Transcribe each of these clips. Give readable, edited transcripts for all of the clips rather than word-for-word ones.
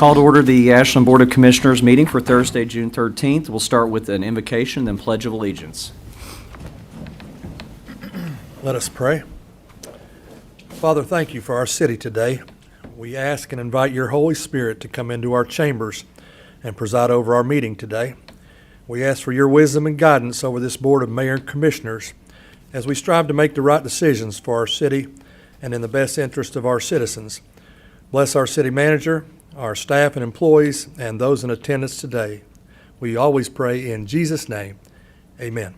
Call to order the Ashland Board of Commissioners meeting for Thursday, June 13th. We'll start with an invocation, then Pledge of Allegiance. Let us pray. Father, thank you for our city today. We ask and invite your Holy Spirit to come into our chambers and preside over our meeting today. We ask for your wisdom and guidance over this Board of Mayor and Commissioners as we strive to make the right decisions for our city and in the best interest of our citizens. Bless our city manager, our staff and employees, and those in attendance today. We always pray in Jesus' name. Amen.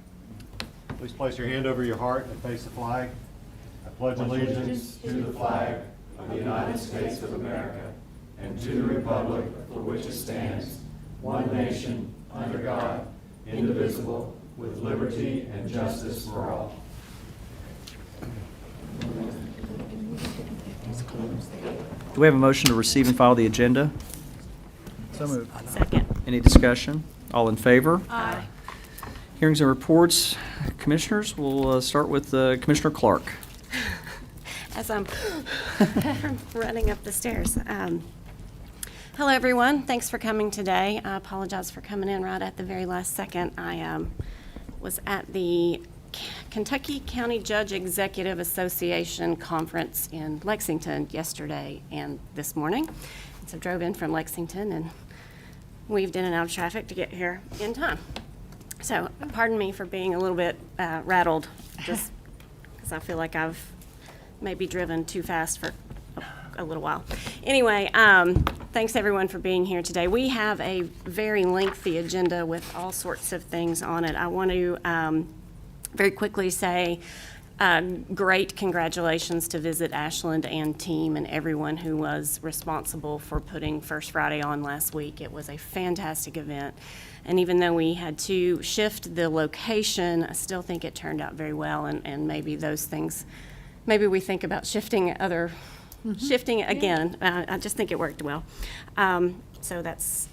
Please place your hand over your heart and face the flag. I pledge allegiance to the flag of the United States of America and to the republic for which it stands, one nation, under God, indivisible, with liberty and justice for all. Do we have a motion to receive and file the agenda? So moved. Second. Any discussion? All in favor? Aye. Hearings and reports. Commissioners, we'll start with Commissioner Clark. As I'm running up the stairs. Hello, everyone. Thanks for coming today. I apologize for coming in right at the very last second. I was at the Kentucky County Judge Executive Association Conference in Lexington yesterday and this morning. So drove in from Lexington and weaved in and out of traffic to get here in time. So pardon me for being a little bit rattled, just because I feel like I've maybe driven too fast for a little while. Anyway, thanks everyone for being here today. We have a very lengthy agenda with all sorts of things on it. I want to very quickly say great congratulations to Visit Ashland and team and everyone who was responsible for putting First Friday on last week. It was a fantastic event. And even though we had to shift the location, I still think it turned out very well. And maybe those things, maybe we think about shifting it again. I just think it worked well. So that's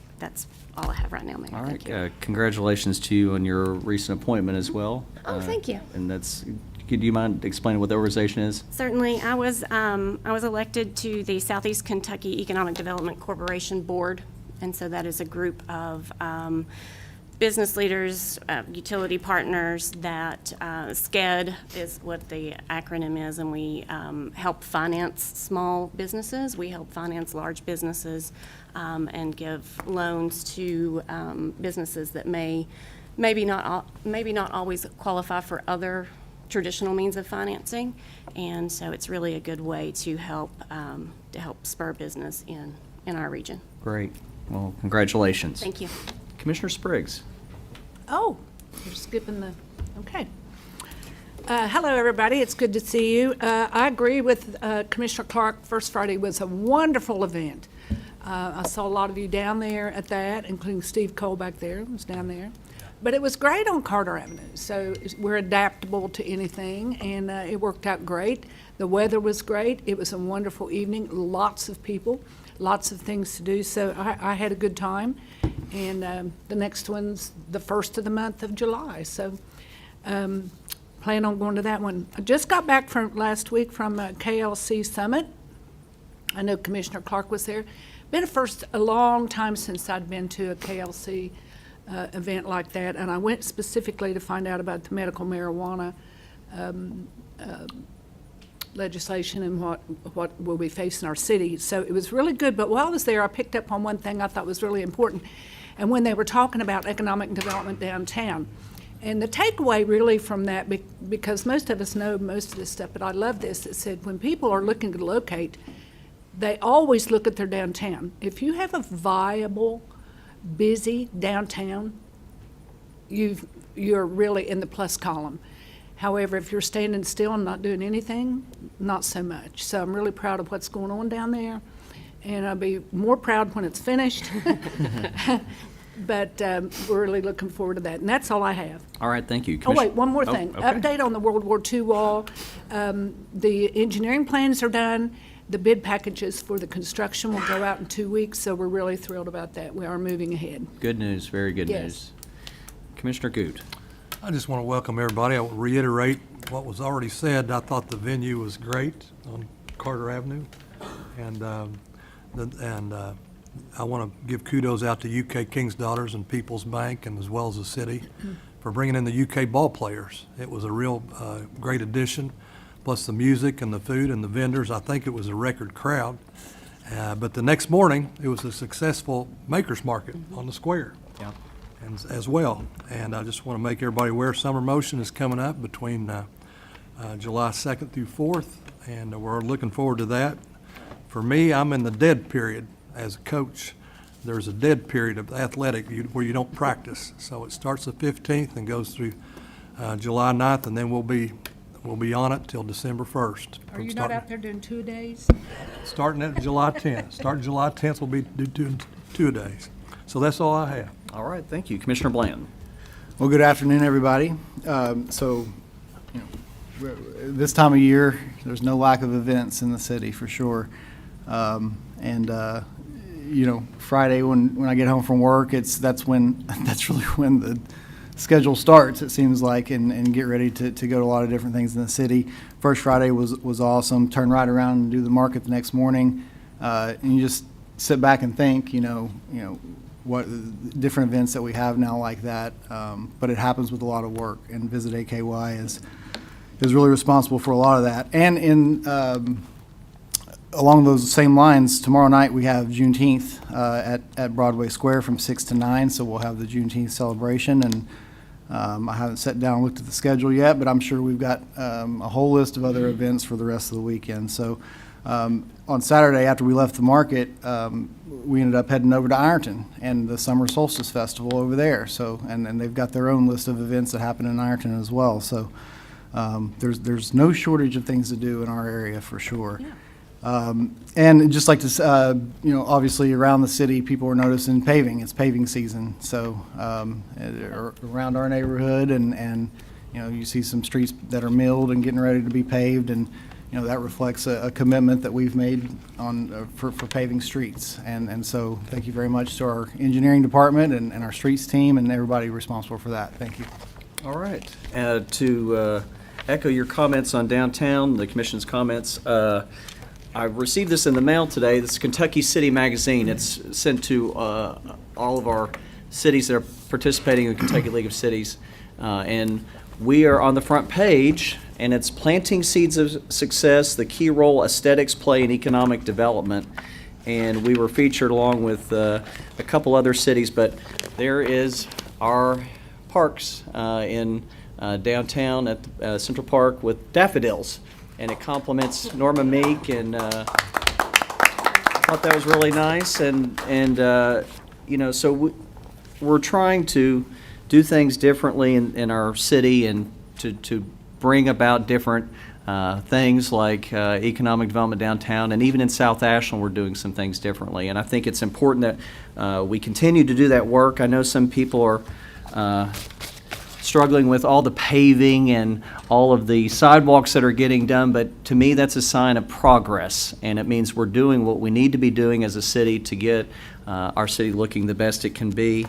all I have right now, Mayor. All Thank you. right. Congratulations to you on your recent appointment as well. Oh, thank you. And do you mind explaining what the organization is? Certainly. I was elected to the Southeast Kentucky Economic Development Corporation Board, and so that is a group of business leaders, utility partners that SCED is what the acronym is, and we help finance small businesses. We help finance large businesses and give loans to businesses that maybe not always qualify for other traditional means of financing, and so it's really a good way to help spur business in our region. Great. Well, congratulations. Thank you. Commissioner Spriggs. Oh, you're skipping the, okay. Hello, everybody. It's good to see you. I agree with Commissioner Clark. First Friday was a wonderful event. I saw a lot of you down there at that, including Steve Cole back there, was down there. But it was great on Carter Avenue, so we're adaptable to anything, and it worked out great. The weather was great. It was a wonderful evening, lots of people, lots of things to do, so I had a good time. And the next one's the first of the month of July, so plan on going to that one. I just got back from last week from a KLC Summit. I know Commissioner Clark was there. Been a long time since I'd been to a KLC event like that, and I went specifically to find out about the medical marijuana legislation and what will we face in our city. So it was really good, but while I was there, I picked up on one thing I thought was really important, and when they were talking about economic development downtown. And the takeaway really from that, because most of us know most of this stuff, but I love this, it said when people are looking to locate, they always look at their downtown. If you have a viable, busy downtown, you're really in the plus column. However, if you're standing still and not doing anything, not so much. So I'm really proud of what's going on down there, and I'll be more proud when it's finished. But we're really looking forward to that, and that's all I have. All right, thank you. Oh, wait, one more thing. Okay. Update on the World War II wall. The engineering plans are done. The bid packages for the construction will go out in 2 weeks, so we're really thrilled about that. We are moving ahead. Good news, very good Yes. news. Commissioner Goot. I just want to welcome everybody. I will reiterate what was already said. I thought the venue was great on Carter Avenue, and I want to give kudos out to UK King's Daughters and People's Bank, and as well as the city, for bringing in the UK ball players. It was a real great addition, plus the music and the food and the vendors. I think it was a record crowd. But the next morning, it was a successful Makers Market on the square. Yeah. And as well. And I just want to make everybody aware Summer Motion is coming up between July 2nd through 4th, and we're looking forward to that. For me, I'm in the dead period as a coach. There's a dead period of athletic where you don't practice. So it starts the 15th and goes through July 9th, and then we'll be on it till December 1st. Are you not out there doing 2-a-days? Starting at July 10th. Starting July 10th, we'll be doing 2-a-days. So that's all I have. All right, thank you. Commissioner Bland. Well, good afternoon, everybody. This time of year, there's no lack of events in the city for sure. Friday when I get home from work, that's really when the schedule starts, it seems like, and get ready to go to a lot of different things in the city. First Friday was awesome. Turn right around and do the market the next morning, and you just sit back and think, what different events that we have now like that. But it happens with a lot of work, and Visit AKY is really responsible for a lot of that. And along those same lines, tomorrow night we have Juneteenth at Broadway Square from 6 to 9, so we'll have the Juneteenth celebration. And I haven't sat down and looked at the schedule yet, but I'm sure we've got a whole list of other events for the rest of the weekend. So on Saturday, after we left the market, we ended up heading over to Ironton and the Summer Solstice Festival over there. So and they've got their own list of events that happen in Ironton as well. So there's no shortage of things to do in our area for sure. Yeah. And just like to, obviously around the city, people are noticing paving. It's paving season. So around our neighborhood, and you see some streets that are milled and getting ready to be paved, and that reflects a commitment that we've made on for paving streets. And so thank you very much to our engineering department and our streets team and everybody responsible for that. Thank you. All right. To echo your comments on downtown, the commission's comments, I received this in the mail today. This is Kentucky City Magazine. It's sent to all of our cities that are participating in the Kentucky League of Cities. And we are on the front page, and it's Planting Seeds of Success, the key role aesthetics play in economic development. And we were featured along with a couple other cities, but there is our parks in downtown at Central Park with daffodils. And it compliments Norma Meek, and I thought that was really nice. So we're trying to do things differently in our city, and to bring about different things like economic development downtown, and even in South Ashland we're doing some things differently. And I think it's important that we continue to do that work. I know some people are struggling with all the paving and all of the sidewalks that are getting done, but to me that's a sign of progress, and it means we're doing what we need to be doing as a city to get our city looking the best it can be.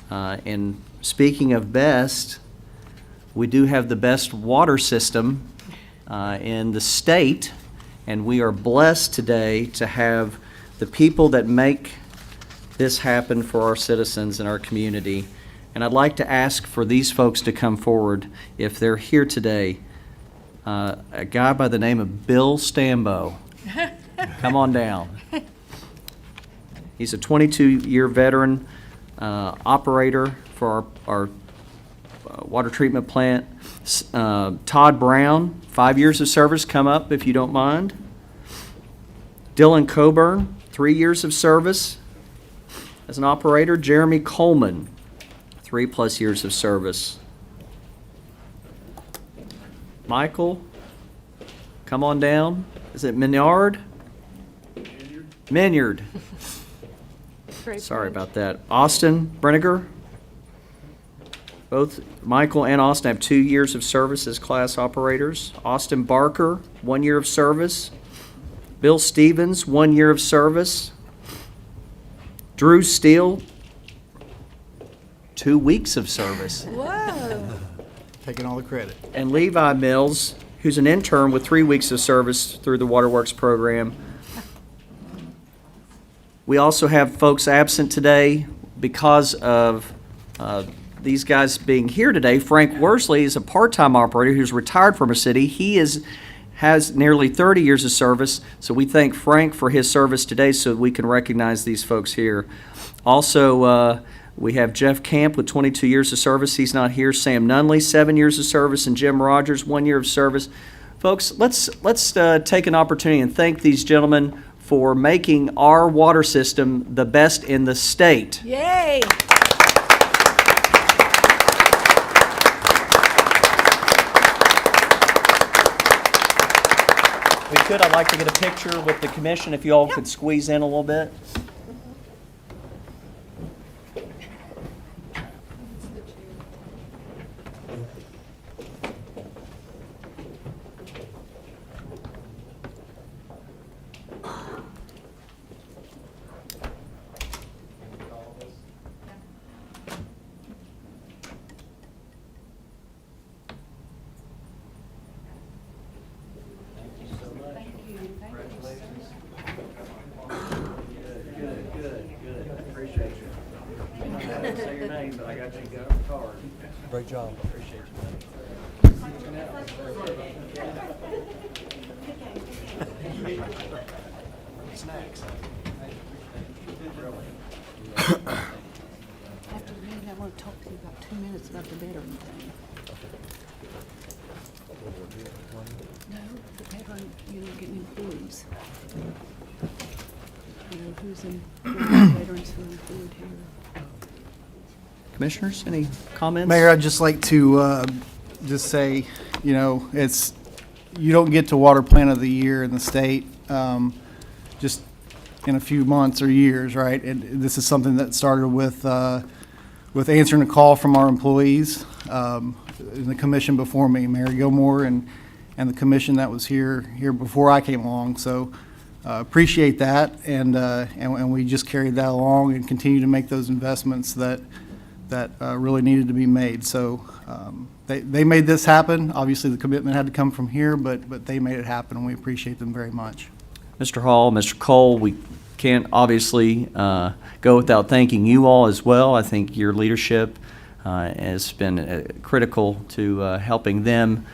And speaking of best, we do have the best water system in the state, and we are blessed today to have the people that make this happen for our citizens and our community. And I'd like to ask for these folks to come forward if they're here today. A guy by the name of Bill Stambo. Come on down. He's a 22-year veteran operator for our water treatment plant. Todd Brown, 5 years of service. Come up if you don't mind. Dylan Coburn, 3 years of service as an operator. Jeremy Coleman, 3+ years of service. Michael, come on down. Is it Minyard? Minyard. Great Sorry bunch. about that. Austin Brenniger. Both Michael and Austin have 2 years of service as class operators. Austin Barker, 1 year of service. Bill Stevens, 1 year of service. Drew Steele, 2 weeks of service. Whoa. Taking all the credit. And Levi Mills, who's an intern with 3 weeks of service through the Waterworks program. We also have folks absent today because of these guys being here today. Frank Worsley is a part-time operator who's retired from our city. He has nearly 30 years of service, so we thank Frank for his service today so we can recognize these folks here. Also, we have Jeff Camp with 22 years of service. He's not here. Sam Nunley, 7 years of service, and Jim Rogers, 1 year of service. Folks, let's take an opportunity and thank these gentlemen for making our water system the best in the state. Yay! If we could, I'd like to get a picture with the commission, if you all could squeeze in a little bit. Great job. After the meeting, I want to talk to you about 2 minutes about the veteran thing. No, the veteran, getting employees. Who's in, veterans who are employed here. Commissioners, any comments? Mayor, I'd just like to just say, it's, you don't get to Water Plant of the Year in the state just in a few months or years, right? And this is something that started with answering a call from our employees in the commission before me, Mayor Gilmore, and the commission that was here before I came along. So appreciate that, and we just carried that along and continue to make those investments that really needed to be made. So they made this happen. Obviously, the commitment had to come from here, but they made it happen, and we appreciate them very much. Mr. Hall, Mr. Cole, we can't obviously go without thanking you all as well. I think your leadership has been critical to helping them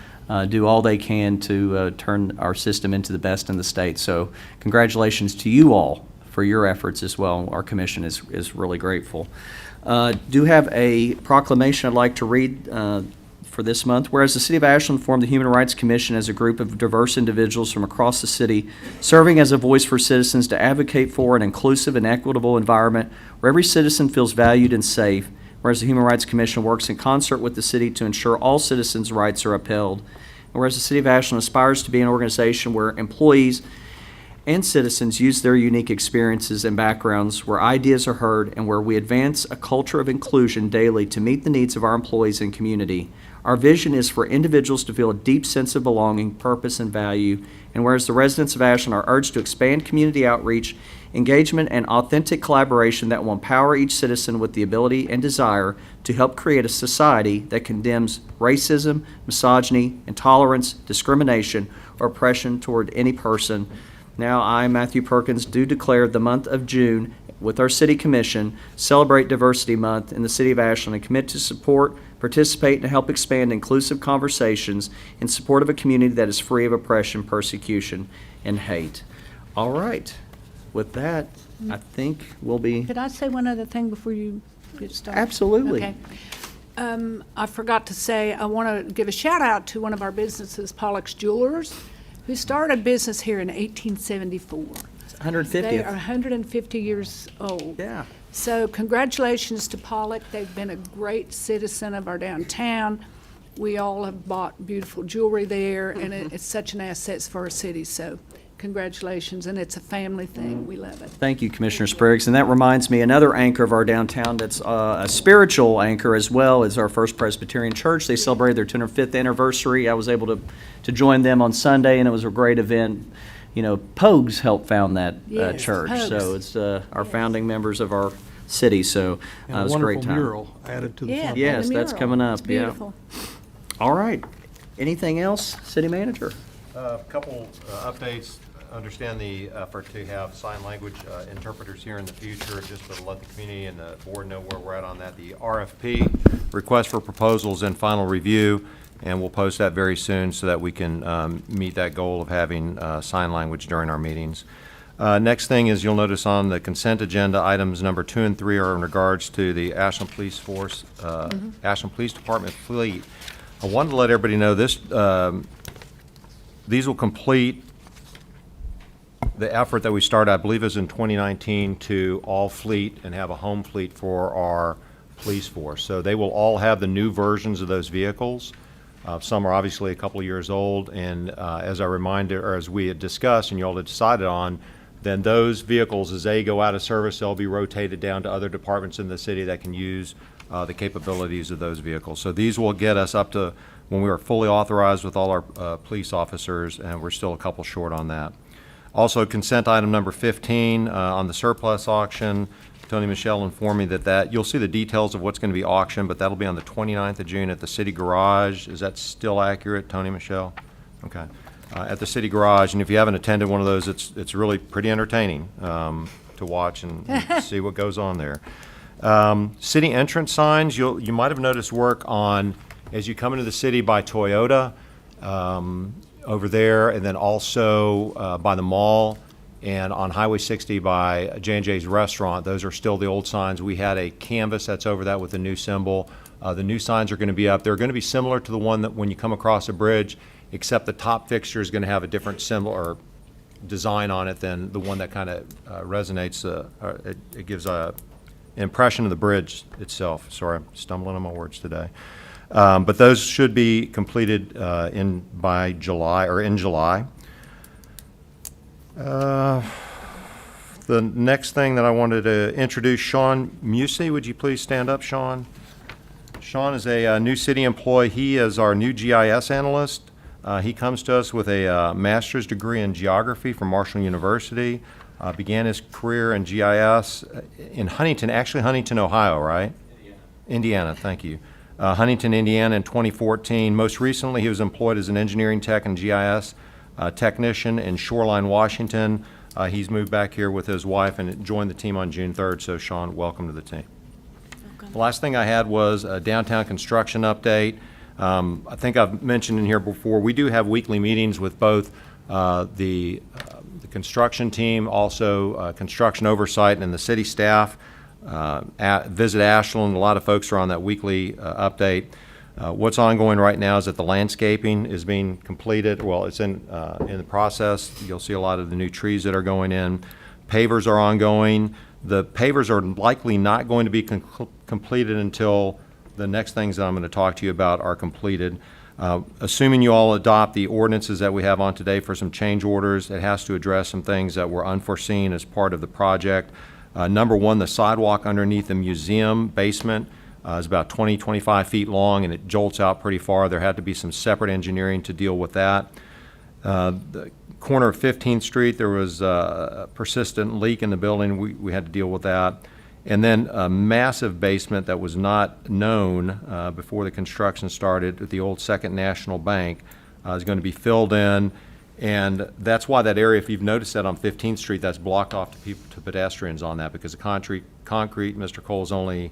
do all they can to turn our system into the best in the state. So congratulations to you all for your efforts as well. Our commission is really grateful. Do have a proclamation I'd like to read for this month. Whereas the City of Ashland formed the Human Rights Commission as a group of diverse individuals from across the city, serving as a voice for citizens to advocate for an inclusive and equitable environment where every citizen feels valued and safe. Whereas the Human Rights Commission works in concert with the city to ensure all citizens' rights are upheld. And whereas the City of Ashland aspires to be an organization where employees and citizens use their unique experiences and backgrounds, where ideas are heard, and where we advance a culture of inclusion daily to meet the needs of our employees and community. Our vision is for individuals to feel a deep sense of belonging, purpose, and value. And whereas the residents of Ashland are urged to expand community outreach, engagement, and authentic collaboration that will empower each citizen with the ability and desire to help create a society that condemns racism, misogyny, intolerance, discrimination, or oppression toward any person. Now, I, Matthew Perkins, do declare the month of June with our City Commission celebrate Diversity Month in the City of Ashland and commit to support, participate, and help expand inclusive conversations in support of a community that is free of oppression, persecution, and hate. All right. With that, I think we'll be... Could I say one other thing before you get started? Absolutely. Okay. I forgot to say, I want to give a shout out to one of our businesses, Pollock's Jewelers, who started business here in 1874. 150th. They are 150 years old. Yeah. So congratulations to Pollock. They've been a great citizen of our downtown. We all have bought beautiful jewelry there, and it's such an asset for our city. So congratulations, and it's a family thing. We love it. Thank you, Commissioner Spriggs. And that reminds me, another anchor of our downtown that's a spiritual anchor as well is our First Presbyterian Church. They celebrated their 205th anniversary. I was able to join them on Sunday, and it was a great event. Pogues helped found that Yes, church, Pogues. so it's our founding members of our city, so And it a was a great wonderful time. mural added to the Yeah, front. Yes, and the that's mural. coming up, It's yeah. beautiful. All right. Anything else, City Manager? A couple updates. understand the effort to have sign language interpreters here in the future, just to let the community and the board know where we're at on that. The RFP, request for proposals, in final review, and we'll post that very soon so that we can meet that goal of having sign language during our meetings. Next thing is, you'll notice on the consent agenda, items number 2 and 3 are in regards to the Ashland Police Force, Ashland Police Department fleet. I wanted to let everybody know this, these will complete the effort that we started, I believe, is in 2019 to all fleet and have a home fleet for our police force. So they will all have the new versions of those vehicles. Some are obviously a couple of years old, and as a reminder, or as we had discussed and you all had decided on, then those vehicles, as they go out of service, they'll be rotated down to other departments in the city that can use the capabilities of those vehicles. So these will get us up to when we are fully authorized with all our police officers, and we're still a couple short on that. Also, consent item number 15 on the surplus auction. Tony Michelle informed me that you'll see the details of what's going to be auctioned, but that'll be on the 29th of June at the City Garage. Is that still accurate, Tony Michelle? Okay. At the City Garage, and if you haven't attended one of those, it's really pretty entertaining to watch and see what goes on there. City entrance signs, you might have noticed work on, as you come into the city by Toyota, over there, and then also by the mall, and on Highway 60 by J&J's Restaurant. Those are still the old signs. We had a canvas that's over that with the new symbol. The new signs are going to be up. They're going to be similar to the one that when you come across a bridge, except the top fixture is going to have a different symbol or design on it than the one that kind of resonates. It gives a impression of the bridge itself. Sorry, I'm stumbling on my words today. But those should be completed by July, or in July. The next thing that I wanted to introduce, Sean Musey. Would you please stand up, Sean? Sean is a new city employee. He is our new GIS analyst. He comes to us with a master's degree in geography from Marshall University. Began his career in GIS in Huntington, Ohio, right? Indiana, thank you. Huntington, Indiana in 2014. Most recently, he was employed as an engineering tech and GIS technician in Shoreline, Washington. He's moved back here with his wife and joined the team on June 3rd. So, Sean, welcome to the team. Welcome. The last thing I had was a downtown construction update. I think I've mentioned in here before, we do have weekly meetings with both the construction team, also construction oversight, and the city staff. Visit Ashland. A lot of folks are on that weekly update. What's ongoing right now is that the landscaping is being completed. Well, it's in the process. You'll see a lot of the new trees that are going in. Pavers are ongoing. The pavers are likely not going to be completed until the next things that I'm going to talk to you about are completed. Assuming you all adopt the ordinances that we have on today for some change orders, it has to address some things that were unforeseen as part of the project. Number one, the sidewalk underneath the museum basement is about 25 feet long, and it jolts out pretty far. There had to be some separate engineering to deal with that. The corner of 15th Street, there was a persistent leak in the building. We had to deal with that. And then a massive basement that was not known before the construction started at the old Second National Bank is going to be filled in. And that's why that area, if you've noticed that on 15th Street, that's blocked off to pedestrians on that, because the concrete, Mr. Cole, is only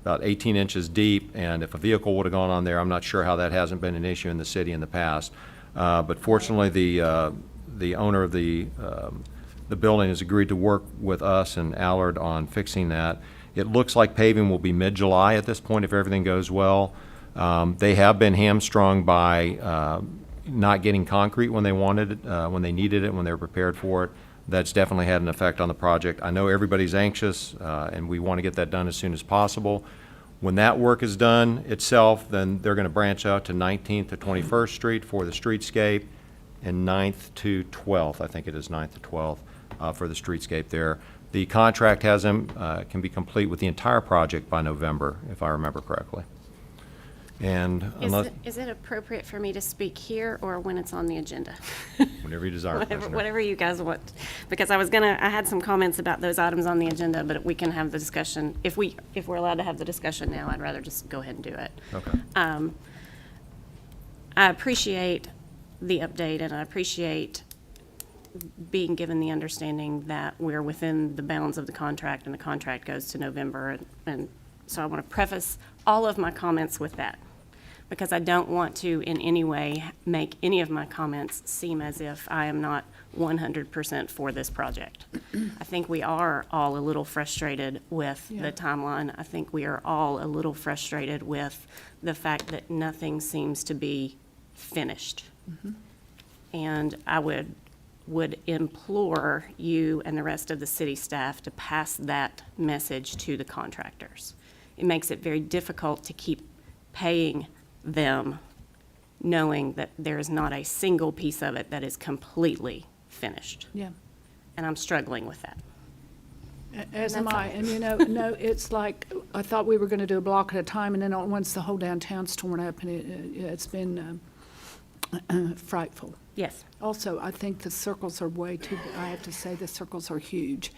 about 18 inches deep, and if a vehicle would have gone on there, I'm not sure how that hasn't been an issue in the city in the past. But fortunately, the owner of the building has agreed to work with us and Allard on fixing that. It looks like paving will be mid-July at this point if everything goes well. They have been hamstrung by not getting concrete when they wanted it, when they needed it, when they were prepared for it. That's definitely had an effect on the project. I know everybody's anxious, and we want to get that done as soon as possible. When that work is done itself, then they're going to branch out to 19th to 21st Street for the streetscape, and 9th to 12th. I think it is 9th to 12th for the streetscape there. The contract has them, can be complete with the entire project by November, if I remember correctly. And unless, Is it appropriate for me to speak here or when it's on the agenda? whenever you desire, Commissioner. Whatever you guys want, because I had some comments about those items on the agenda, but we can have the discussion. If we're allowed to have the discussion now, I'd rather just go ahead and do it. Okay. I appreciate the update, and I appreciate being given the understanding that we're within the bounds of the contract, and the contract goes to November. And so I want to preface all of my comments with that, because I don't want to in any way make any of my comments seem as if I am not 100% for this project. I think we are all a little frustrated with Yeah. the timeline. I think we are all a little frustrated with the fact that nothing seems to be finished. And I would implore you and the rest of the city staff to pass that message to the contractors. It makes it very difficult to keep paying them, knowing that there is not a single piece of it that is completely finished. Yeah. And I'm struggling with that. As am That's I, all. and no, it's like, I thought we were gonna do a block at a time, and then all at once the whole downtown's torn up, and it's been frightful. Yes. Also, I think the circles are way too, I have to say, the circles are huge.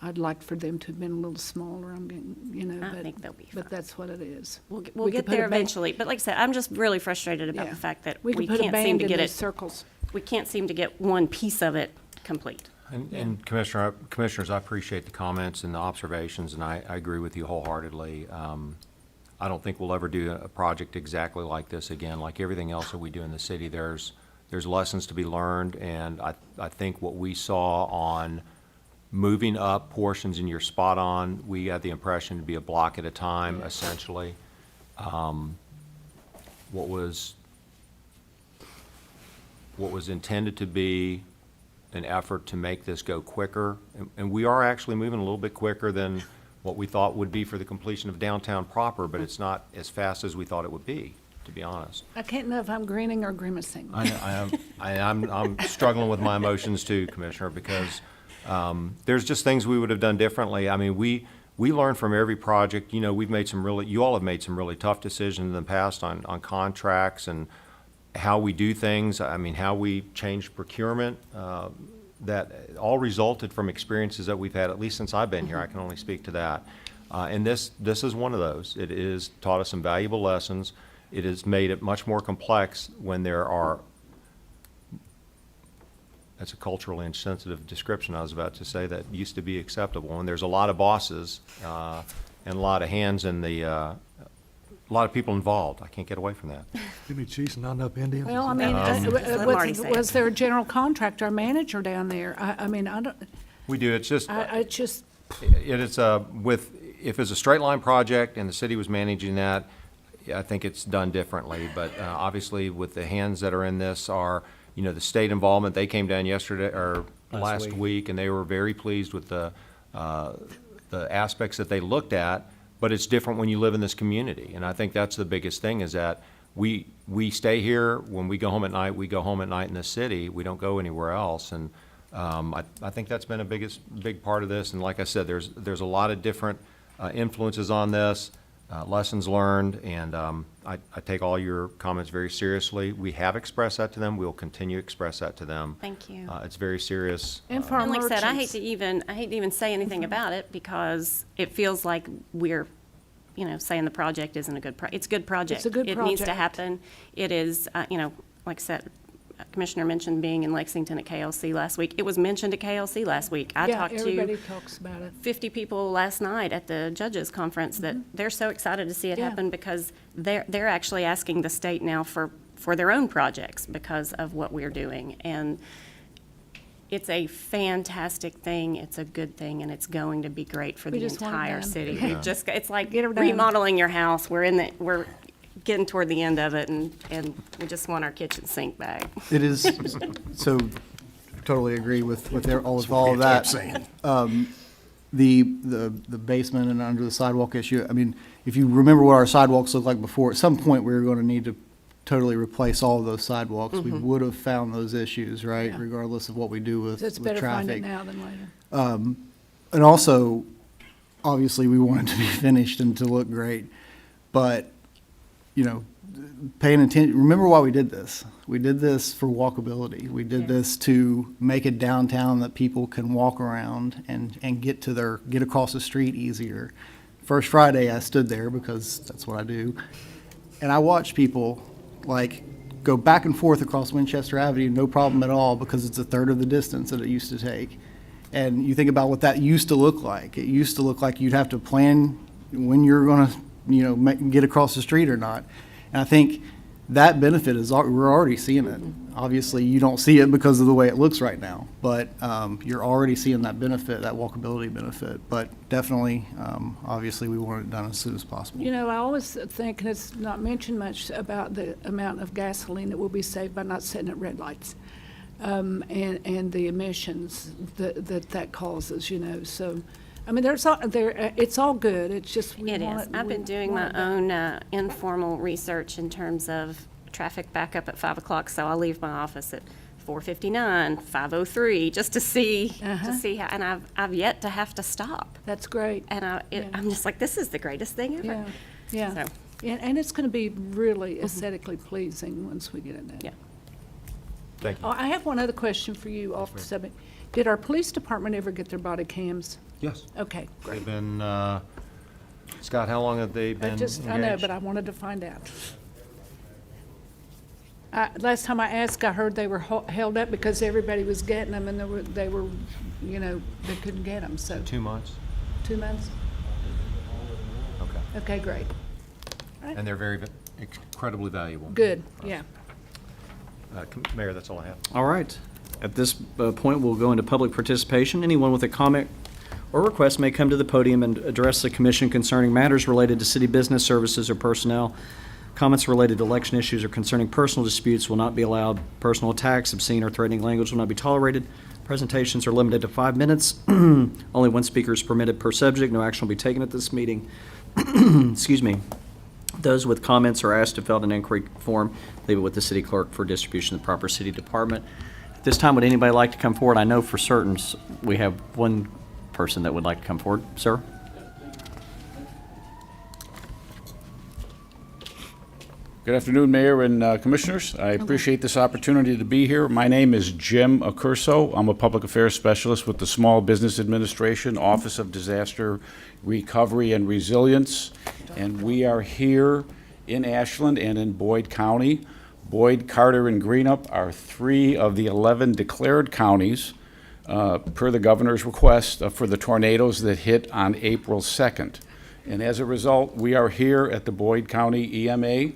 I'd like for them to have been a little smaller, I but, think they'll be fine. but that's what it is. We'll We get could put there a ba- eventually. But like I said, I'm just really frustrated about Yeah. the fact that We we could put a can't seem band to in get those it, circles. we can't seem to get one piece of it complete. And Commissioners, I appreciate the comments and the observations, and I agree with you wholeheartedly. I don't think we'll ever do a project exactly like this again. Like everything else that we do in the city, there's lessons to be learned, and I think what we saw on moving up portions, and you're spot on, we had the impression to be a block at a time, essentially. What was intended to be an effort to make this go quicker, and we are actually moving a little bit quicker than what we thought would be for the completion of downtown proper, but it's not as fast as we thought it would be, to be honest. I can't know if I'm grinning or grimacing. I'm struggling with my emotions too, Commissioner, because there's just things we would have done differently. I mean, we learn from every project. You know, you all have made some really tough decisions in the past on contracts and how we do things. I mean, how we changed procurement. That all resulted from experiences that we've had, at least since I've been here. I can only speak to that. And this is one of those. It has taught us some valuable lessons. It has made it much more complex when there are, that's a culturally insensitive description I was about to say, that used to be acceptable. And there's a lot of bosses and a lot of hands in the, a lot of people involved. I can't get away from that. Too many chiefs and not enough Indians. Well, I mean, let Marty say it. was there a general contractor, a manager down there? I mean, I don't, We do, it's just, I just, it's if it's a straight line project and the city was managing that, I think it's done differently. But obviously with the hands that are in this are, you know, the state involvement. They came down yesterday, or last week, and they were very pleased with the aspects that they looked at. But it's different when you live in this community. And I think that's the biggest thing, is that we stay here. When we go home at night, we go home at night in the city. We don't go anywhere else. And I think that's been a big part of this. And like I said, there's a lot of different influences on this, lessons learned, and I take all your comments very seriously. We have expressed that to them. We'll continue to express that to them. Thank you. It's very serious. and for our And like I said, I hate merchants. to even say anything about it, because it feels like we're, saying the project isn't a good it's a good project. It's a good It needs to project. happen. It is, like I said, Commissioner mentioned being in Lexington at KLC last week. It was mentioned at KLC last week. I Yeah, talked everybody to talks about it. 50 people last night at the judges conference that they're so excited to see it Yeah. happen, because they're actually asking the state now for their own projects because of what we're doing. And it's a fantastic thing, it's a good thing, and it's going to be great for We the just want it entire done. city. It's like Get her done. remodeling your house. We're getting toward the end of it, and we just want our kitchen sink back. It is, so totally agree with all of that. The basement and under the sidewalk issue, I mean, if you remember what our sidewalks looked like before, at some point, we were going to need to totally replace all of those sidewalks. We would have found those issues, right, Yeah. regardless of what we do with It's with better find it traffic. now than later. And also, obviously, we want it to be finished and to look great, but, paying attention, remember why we did this. We did this for walkability. We did this to make a downtown that people can walk around and get across the street easier. First Friday, I stood there because that's what I do, and I watched people, like, go back and forth across Winchester Avenue, no problem at all, because it's a third of the distance that it used to take. And you think about what that used to look like. It used to look like you'd have to plan when you're going to, get across the street or not. And I think that benefit we're already seeing it. Obviously, you don't see it because of the way it looks right now, but you're already seeing that benefit, that walkability benefit. But definitely, obviously, we want it done as soon as possible. You know, I always think, and it's not mentioned much, about the amount of gasoline that will be saved by not sitting at red lights, and the emissions that causes, So, I mean, it's all good. It's just we It want is. I've been doing my own informal research in terms of traffic backup at 5 o'clock, so I'll leave my office at 4:59, 5:03, just to see how, and I've yet to have to stop. That's great. And I'm just like, this is the greatest thing ever. Yeah, yeah. So, And it's going to be really aesthetically pleasing once we get it done. yeah. Thank you. Oh, I have one other question for you off the subject. Did our police department ever get their body cams? Yes. Okay, great. They've been, Scott, how long have they been engaged? I know, but I wanted to find out. Last time I asked, I heard they were held up because everybody was getting them, and they were, they couldn't get them, so. 2 months? 2 months? Okay. Okay, great. And they're very, incredibly valuable. Good, yeah. Mayor, that's all I have. All right. At this point, we'll go into public participation. Anyone with a comment or request may come to the podium and address the commission concerning matters related to city business, services, or personnel. Comments related to election issues or concerning personal disputes will not be allowed. Personal attacks, obscene or threatening language will not be tolerated. Presentations are limited to 5 minutes. Only one speaker is permitted per subject. No action will be taken at this meeting. Excuse me. Those with comments are asked to fill out an inquiry form. Leave it with the city clerk for distribution to the proper city department. At this time, would anybody like to come forward? I know for certain we have one person that would like to come forward. Sir? Good afternoon, Mayor and Commissioners. I appreciate this opportunity to be here. My name is Jim Accurso. I'm a Public Affairs Specialist with the Small Business Administration, Office of Disaster Recovery and Resilience. And we are here in Ashland and in Boyd County. Boyd, Carter, and Greenup are 3 of the 11 declared counties per the governor's request for the tornadoes that hit on April 2nd. And as a result, we are here at the Boyd County EMA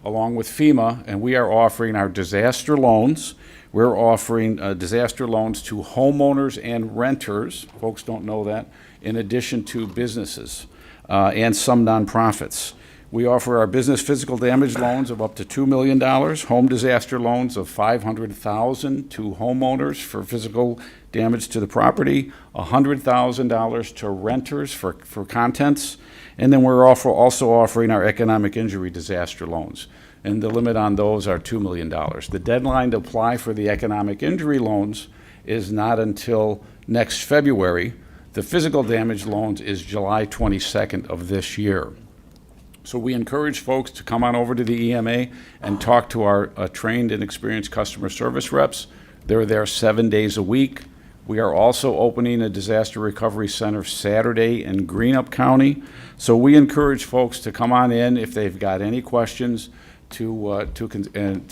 along with FEMA, and we are offering our disaster loans. We're offering disaster loans to homeowners and renters, folks don't know that, in addition to businesses and some nonprofits. We offer our business physical damage loans of up to $2 million, home disaster loans of $500,000 to homeowners for physical damage to the property, $100,000 to renters for contents, and then we're also offering our economic injury disaster loans. And the limit on those are $2 million. The deadline to apply for the economic injury loans is not until next February. The physical damage loans is July 22nd of this year. So we encourage folks to come on over to the EMA and talk to our trained and experienced customer service reps. They're there 7 days a week. We are also opening a disaster recovery center Saturday in Greenup County. So we encourage folks to come on in if they've got any questions to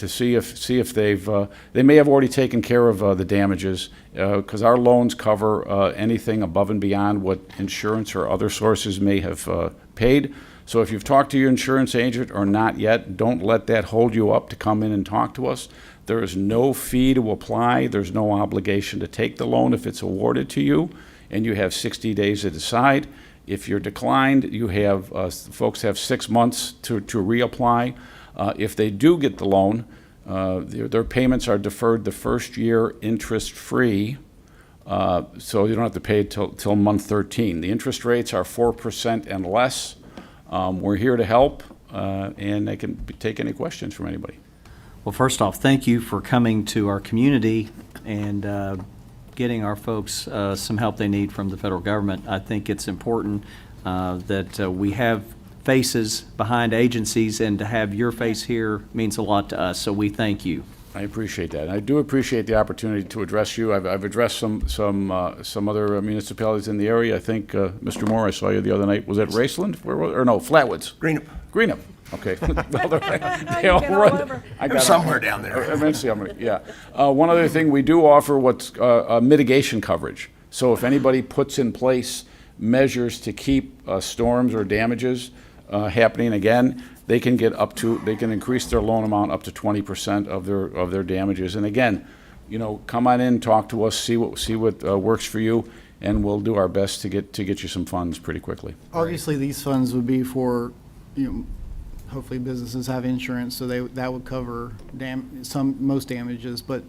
see if they may have already taken care of the damages, because our loans cover anything above and beyond what insurance or other sources may have paid. So if you've talked to your insurance agent or not yet, don't let that hold you up to come in and talk to us. There is no fee to apply. There's no obligation to take the loan if it's awarded to you, and you have 60 days to decide. If you're declined, you have folks have 6 months to reapply. If they do get the loan, their payments are deferred the first year interest-free, so you don't have to pay it till month 13. The interest rates are 4% and less. We're here to help, and I can take any questions from anybody. Well, first off, thank you for coming to our community and getting our folks some help they need from the federal government. I think it's important that we have faces behind agencies, and to have your face here means a lot to us, so we thank you. I appreciate that. And I do appreciate the opportunity to address you. I've addressed some other municipalities in the area. I think, Mr. Moore, I saw you the other night. Was it Raceland? Where was, or no, Flatwoods? Greenup. Greenup. Okay. Well, they You all get all run. over. I got somewhere down there. Eventually, I'm gonna, yeah. One other thing, we do offer what's mitigation coverage. So if anybody puts in place measures to keep storms or damages happening again, they can increase their loan amount up to 20% of their damages. And again, come on in, talk to us, see what works for you, and we'll do our best to get you some funds pretty quickly. Obviously, these funds would be for, hopefully businesses have insurance, so that would cover most damages, but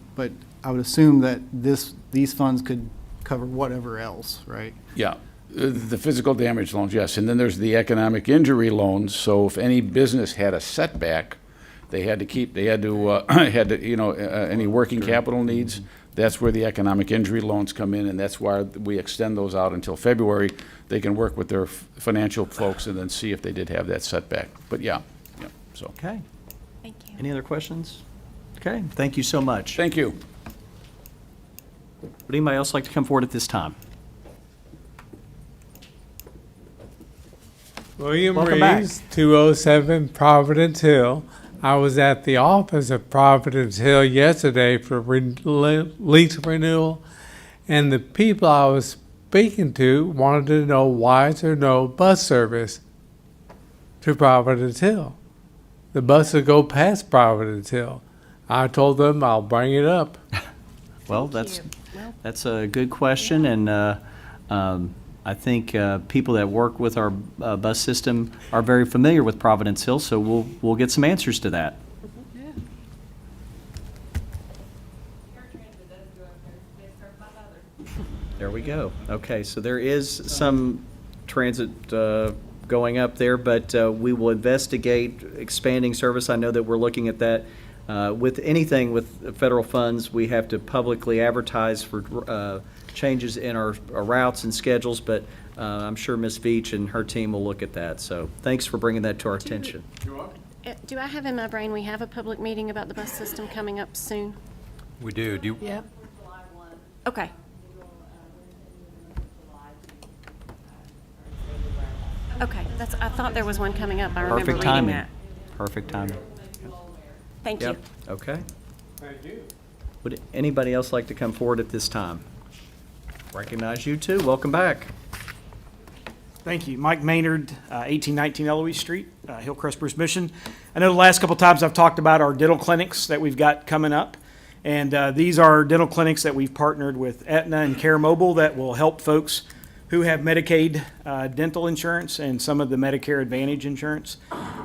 I would assume that these funds could cover whatever else, right? Yeah, the physical damage loans, yes. And then there's the economic injury loans. So if any business had a setback, they had to, any working capital needs, that's where the economic injury loans come in, and that's why we extend those out until February. They can work with their financial folks and then see if they did have that setback. But yeah, so. Okay. Thank you. Any other questions? Okay, thank you so much. Thank you. Would anybody else like to come forward at this time? William Welcome back. Reeves, 207 Providence Hill. I was at the office of Providence Hill yesterday for lease renewal, and the people I was speaking to wanted to know why is there no bus service to Providence Hill. The bus will go past Providence Hill. I told them I'll bring it up. Well, Thank you. Well, that's a good question, and I think people that work with our bus system are very familiar with Providence Hill, so we'll get some answers to that. There we go. Okay, so there is some transit going up there, but we will investigate expanding service. I know that we're looking at that. With anything with federal funds, we have to publicly advertise for changes in our routes and schedules, but I'm sure Ms. Veach and her team will look at that. So thanks for bringing that to our attention. Do I have in my brain, we have a public meeting about the bus system coming up soon? We do. Yep. Okay. Okay, I thought there was one coming up. I remember Perfect reading timing. that. Perfect timing. Thank you. Yep, okay. Would anybody else like to come forward at this time? Recognize you too. Welcome back. Thank you. Mike Maynard, 1819 Eloise Street, Hillcrest Bruce Mission. I know the last couple times I've talked about our dental clinics that we've got coming up. And these are dental clinics that we've partnered with Aetna and Care Mobile that will help folks who have Medicaid dental insurance and some of the Medicare Advantage insurance.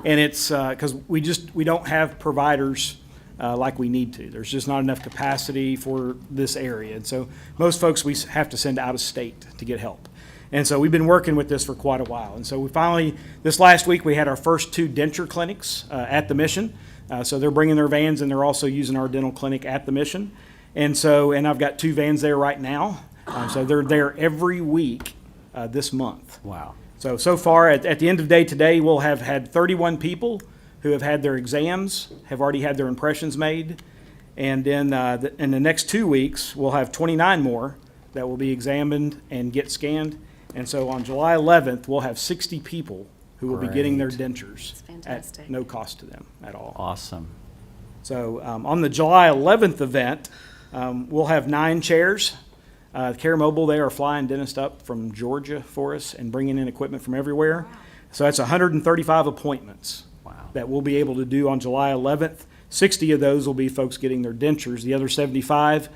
And it's because we don't have providers like we need to. There's just not enough capacity for this area. And so most folks we have to send out of state to get help. And so we've been working with this for quite a while. And so we finally, this last week, we had our first 2 denture clinics at the Mission. So they're bringing their vans and they're also using our dental clinic at the Mission. And I've got 2 vans there right now. So they're there every week this month. Wow. So far, at the end of the day today, we'll have had 31 people who have had their exams, have already had their impressions made. And then in the next 2 weeks, we'll have 29 more that will be examined and get scanned. And so on July 11th, we'll have 60 people who will be getting their dentures That's fantastic. at no cost to them at all. Awesome. So on the July 11th event, we'll have 9 chairs. Care Mobile, they are flying dentists up from Georgia for us and bringing in equipment from everywhere. So that's 135 appointments that we'll be able to do on July 11th. 60 of those will be folks getting their dentures. The other 75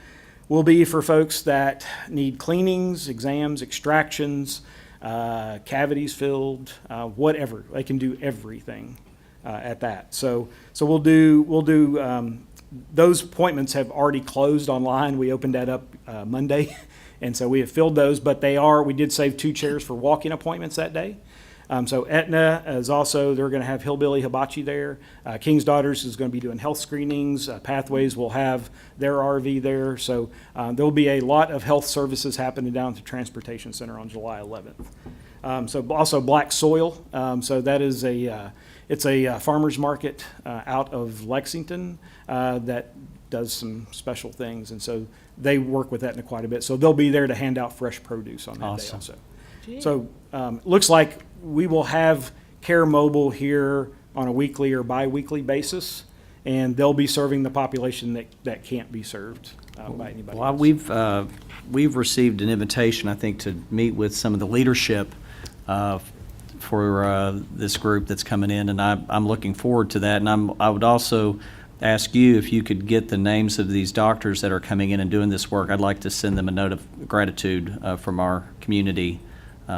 will be for folks that need cleanings, exams, extractions, cavities filled, whatever. They can do everything at that. So we'll do. Those appointments have already closed online. We opened that up Monday, and so we have filled those. But we did save 2 chairs for walk-in appointments that day. So Aetna is also, they're going to have Hillbilly Hibachi there. King's Daughters is going to be doing health screenings. Pathways will have their RV there. So there'll be a lot of health services happening down at the Transportation Center on July 11th. So also Black Soil. So that is it's a farmer's market out of Lexington that does some special things. And so they work with Aetna quite a bit. So they'll be there to hand out fresh produce on that day Awesome. also. So looks like we will have Care Mobile here on a weekly or bi-weekly basis, and they'll be serving the population that can't be served by anybody Well, else. we've received an invitation, I think, to meet with some of the leadership for this group that's coming in, and I'm looking forward to that. And I would also ask you if you could get the names of these doctors that are coming in and doing this work. I'd like to send them a note of gratitude from our community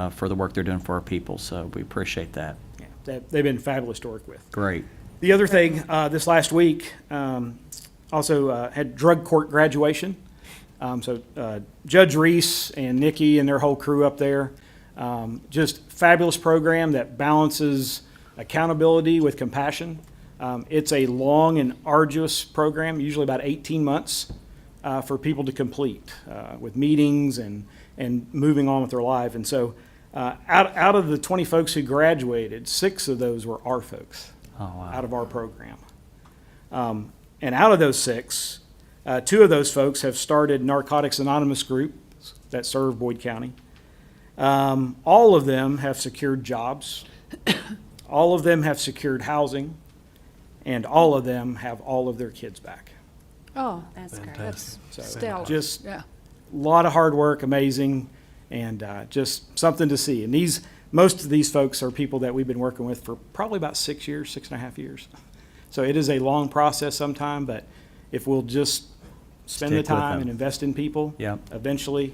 for the work they're doing for our people. So we appreciate that. Yeah, they've been fabulous to work with. Great. The other thing, this last week, also had drug court graduation. So Judge Reese and Nikki and their whole crew up there, just fabulous program that balances accountability with compassion. It's a long and arduous program, usually about 18 months for people to complete with meetings and moving on with their life. And so out of the 20 folks who graduated, 6 of those were our folks. Oh, wow. Out of our program. And out of those 6, 2 of those folks have started Narcotics Anonymous groups that serve Boyd County. All of them have secured jobs. All of them have secured housing. And all of them have all of their kids back. Oh, That's great. that's So stellar. just Yeah. a lot of hard work, amazing, and just something to see. And most of these folks are people that we've been working with for probably about 6 years, 6.5 years. So it is a long process sometime, but if we'll just spend the Stick with time them. and invest in people, Yep. eventually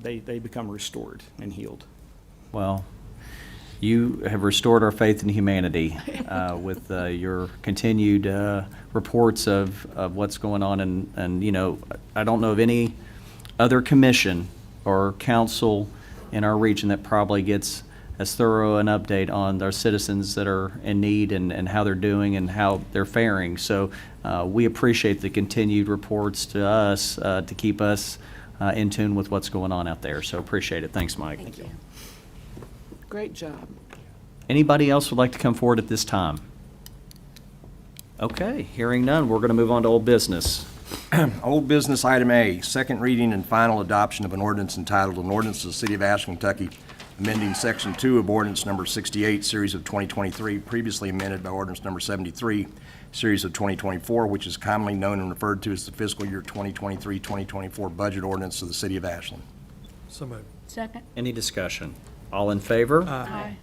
they become restored and healed. Well, you have restored our faith in humanity with your continued reports of what's going on. And, you know, I don't know of any other commission or council in our region that probably gets as thorough an update on their citizens that are in need and how they're doing and how they're faring. So we appreciate the continued reports to us to keep us in tune with what's going on out there. So appreciate it. Thanks, Mike. Thank you. Great job. Anybody else would like to come forward at this time? Okay, hearing none, we're going to move on to old business. Old business item A, second reading and final adoption of an ordinance entitled, an ordinance of the City of Ashland, Kentucky, amending Section 2 of Ordinance Number 68, Series of 2023, previously amended by Ordinance Number 73, Series of 2024, which is commonly known and referred to as the fiscal year 2023-2024 budget ordinance of the City of Ashland. So moved. Second? Any discussion? All in favor? Aye.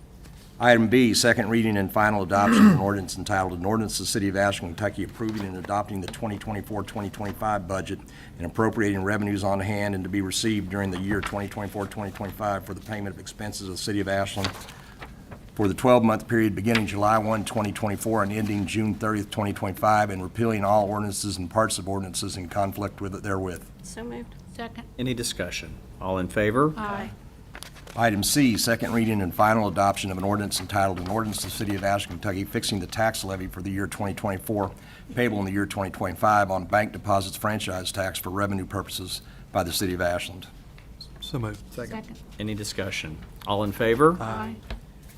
Item B, second reading and final adoption of an ordinance entitled, an ordinance of the City of Ashland, Kentucky, approving and adopting the 2024-2025 budget and appropriating revenues on hand and to be received during the year 2024-2025 for the payment of expenses of the City of Ashland for the 12-month period beginning July 1, 2024 and ending June 30th, 2025, and repealing all ordinances and parts of ordinances in conflict with it therewith. So moved. Second? Any discussion? All in favor? Aye. Item C, second reading and final adoption of an ordinance entitled, an ordinance of the City of Ashland, Kentucky, fixing the tax levy for the year 2024 payable in the year 2025 on bank deposits franchise tax for revenue purposes by the City of Ashland. So moved. Second? Any discussion? All in favor? Aye.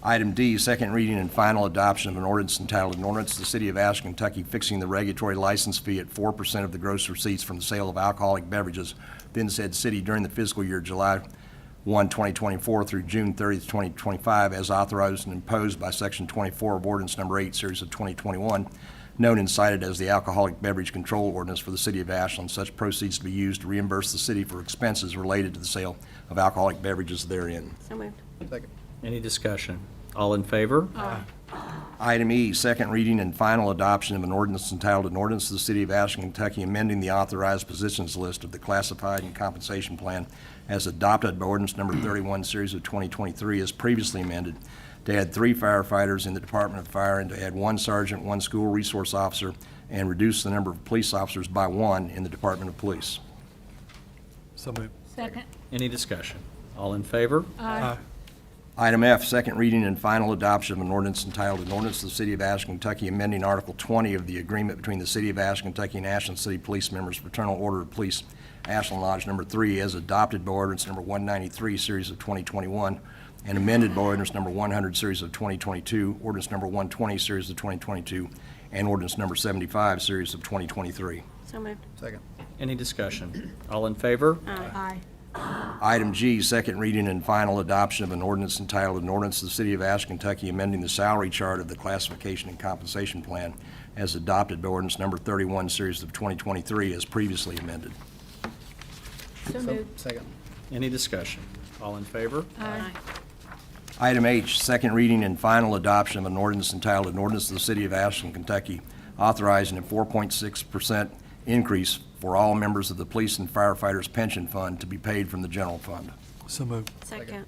Item D, second reading and final adoption of an ordinance entitled, an ordinance of the City of Ashland, Kentucky, fixing the regulatory license fee at 4% of the gross receipts from the sale of alcoholic beverages within said city during the fiscal year July 1, 2024 through June 30th, 2025, as authorized and imposed by Section 24 of Ordinance Number 8, Series of 2021, known and cited as the Alcoholic Beverage Control Ordinance for the City of Ashland. Such proceeds to be used to reimburse the city for expenses related to the sale of alcoholic beverages therein. So moved. Any discussion? All in favor? Aye. Item E, second reading and final adoption of an ordinance entitled, an ordinance of the City of Ashland, Kentucky, amending the authorized positions list of the classified and compensation plan as adopted by Ordinance Number 31, Series of 2023, as previously amended, to add 3 firefighters in the Department of Fire and to add 1 sergeant, 1 school resource officer, and reduce the number of police officers by 1 in the Department of Police. So moved. Second? Any discussion? All in favor? Aye. Item F, second reading and final adoption of an ordinance entitled, an ordinance of the City of Ashland, Kentucky, amending Article 20 of the agreement between the City of Ashland, Kentucky and Ashland City Police Members Fraternal Order of Police, Ashland Lodge Number 3, as adopted by Ordinance Number 193, Series of 2021, and amended by Ordinance Number 100, Series of 2022, Ordinance Number 120, Series of 2022, and Ordinance Number 75, Series of 2023. So moved. Any discussion? All in favor? Aye. Item G, second reading and final adoption of an ordinance entitled, an ordinance of the City of Ashland, Kentucky amending the salary chart of the classification and compensation plan as adopted by ordinance number 31, series of 2023, as previously amended. So moved. Second. Any discussion? All in favor? Aye. Item H, second reading and final adoption of an ordinance entitled, an ordinance of the City of Ashland, Kentucky authorizing a 4.6% increase for all members of the police and firefighters pension fund to be paid from the general fund. So moved. Second.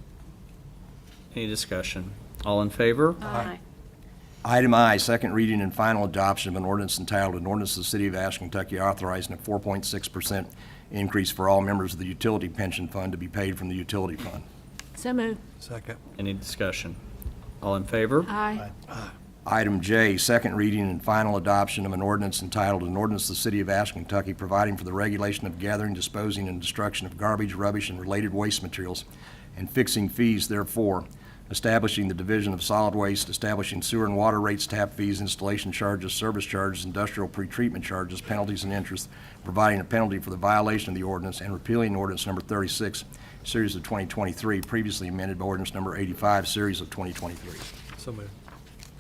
Any discussion? All in favor? Aye. Item I, second reading and final adoption of an ordinance entitled, an ordinance of the City of Ashland, Kentucky authorizing a 4.6% increase for all members of the utility pension fund to be paid from the utility fund. So moved. Second. Any discussion? All in favor? Aye. Item J, second reading and final adoption of an ordinance entitled, an ordinance of the City of Ashland, Kentucky providing for the regulation of gathering, disposing, and destruction of garbage, rubbish, and related waste materials, and fixing fees therefore, establishing the division of solid waste, establishing sewer and water rates, tap fees, installation charges, service charges, industrial pretreatment charges, penalties and interest, providing a penalty for the violation of the ordinance, and repealing ordinance number 36, series of 2023, previously amended by ordinance number 85, series of 2023. So moved.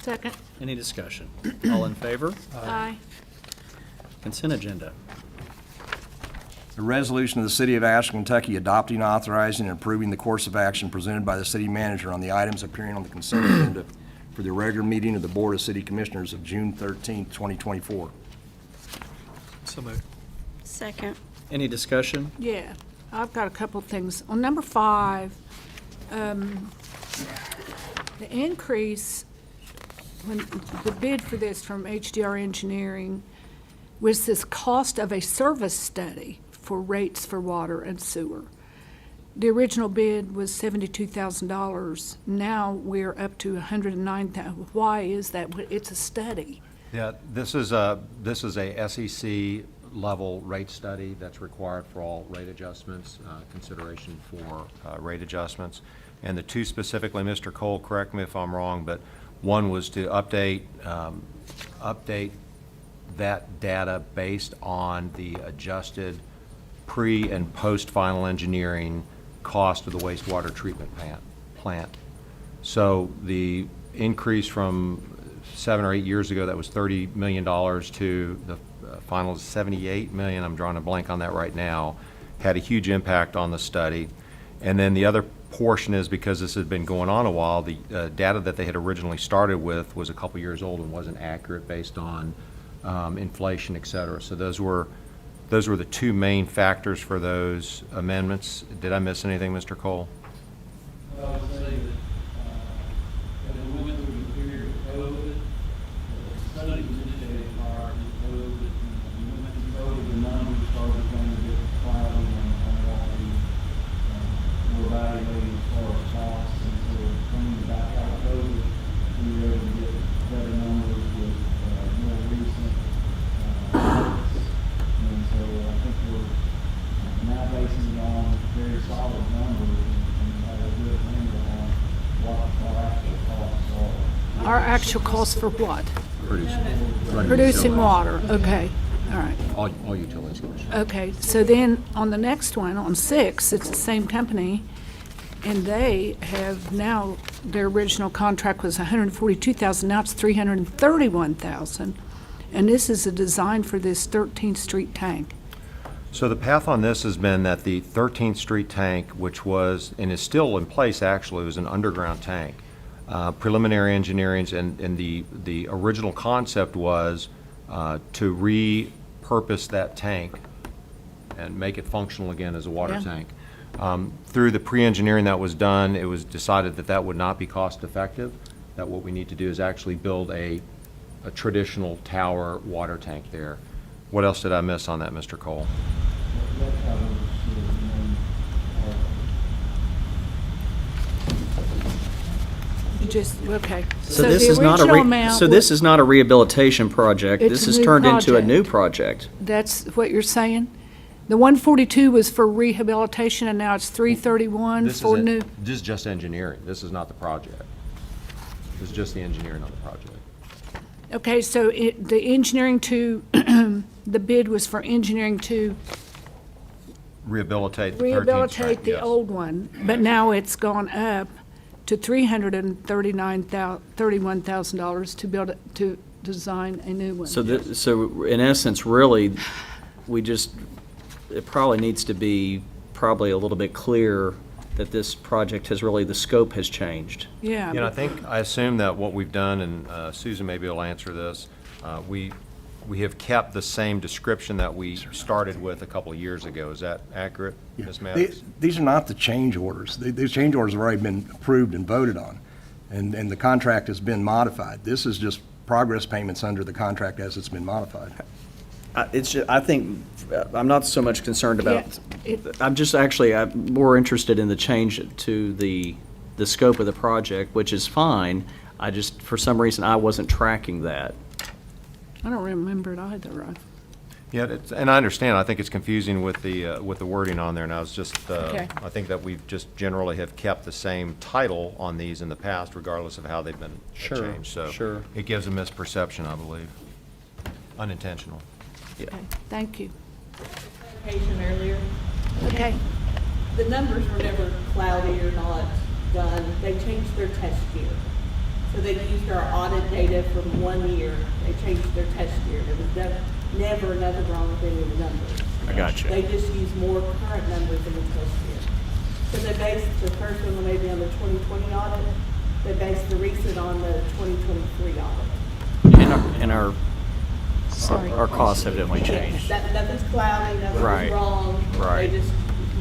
Second. Any discussion? All in favor? Aye. Consent agenda. A resolution of the City of Ashland, Kentucky adopting, authorizing, and approving the course of action presented by the city manager on the items appearing on the consent agenda for the regular meeting of the Board of City Commissioners of June 13, 2024. So moved. Second. Any discussion? Yeah, I've got a couple of things. On number 5, the increase, when the bid for this from HDR Engineering was this cost of a service study for rates for water and sewer. The original bid was $72,000. Now we're up to $109,000. Why is that? It's a study. Yeah, this is a SEC level rate study that's required for all rate adjustments, consideration for rate adjustments. And the two specifically, Mr. Cole, correct me if I'm wrong, but one was to update that data based on the adjusted pre and post final engineering cost of the wastewater treatment plant. So the increase from 7 or 8 years ago, that was $30 million, to the final $78 million, I'm drawing a blank on that right now, had a huge impact on the study. And then the other portion is, because this had been going on a while, the data that they had originally started with was a couple years old and wasn't accurate based on inflation, et cetera. So those were the two main factors for those amendments. Did I miss anything, Mr. Cole? I would say that, as we went through the period of COVID, the study was initiated prior to COVID. We went through COVID, the numbers started becoming a bit cloudy on what we were evaluating as far as costs. And so coming back out of COVID, we were able to get better numbers with more recent and so I think we're now basing it on very solid numbers and have a good handle on what our actual costs are. Our actual cost for what? Producing Producing water, okay, all right. all utilities, Commissioner. Okay, so then on the next one, on 6, it's the same company, and they have now, their original contract was $142,000, now it's $331,000. And this is a design for this 13th Street tank. So the path on this has been that the 13th Street tank, which was, and is still in place actually, was an underground tank. Preliminary engineering and the original concept was to repurpose that tank and make it functional again as a water Yeah. tank. Through the pre-engineering that was done, it was decided that that would not be cost effective, that what we need to do is actually build a traditional tower water tank there. What else did I miss on that, Mr. Cole? That covers the main part. Just, okay. So this the is not original amount so this is not a rehabilitation project. It's This a is new turned into a project. new project. That's what you're saying? The 142 was for rehabilitation, and now it's 331 for new? This is just engineering. This is not the project. This is just the engineering on the project. Okay, so the engineering to, the bid was for engineering to Rehabilitate the 13th Street. rehabilitate the yes. old one, but now it's gone up to $331,000 to build, to design a new one. So in essence, really, it probably needs to be probably a little bit clearer that this project has really, the scope has changed. Yeah. You know, but- I assume that what we've done, and Susan maybe will answer this, we have kept the same description that we started with a couple of years ago. Is that accurate, Ms. Maddox? These are not the change orders. These change orders have already been approved and voted on, and the contract has been modified. This is just progress payments under the contract as it's been modified. I think, I'm not so much concerned about, Yeah, I'm more interested in the change to the scope of the project, which is fine. For some reason, I wasn't tracking that. I don't remember it either, right? Yeah, and I understand. I think it's confusing with the wording on there, and I was just, Okay. I think that we've just generally have kept the same title on these in the past, regardless of how they've been Sure, changed. So sure. it gives a misperception, I believe, unintentional. Okay, thank you. Clarification earlier. Okay, The numbers were never cloudy or not done. They changed their test year. So they used our audit data from 1 year. They changed their test year. There was never nothing wrong with any of the numbers. I got you. They just used more current numbers in the test year. So they based the first one maybe on the 2020 audit. They based the recent on the 2023 audit. And our sorry. our costs have definitely changed. Nothing's cloudy, Right. nothing's wrong. Right. They just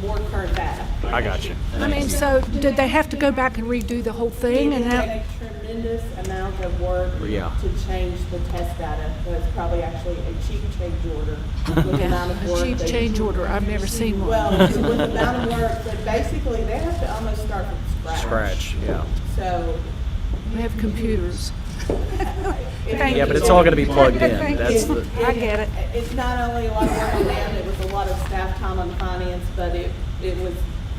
more current data. I got you. I mean, so did they have to go back and redo the whole thing and It now? takes a tremendous amount of work Yeah. to change the test data. So it's probably actually a cheap change order with the amount of A work. cheap they- change order, I've never seen one. Well, with the amount of work, that basically they have to almost start from scratch. Yeah. So. We have computers. Thank Yeah, but you. it's all gonna be plugged in. Thank That's you. the, I get it. It's not only a lot of work on them, it was a lot of staff time on finance, but it was,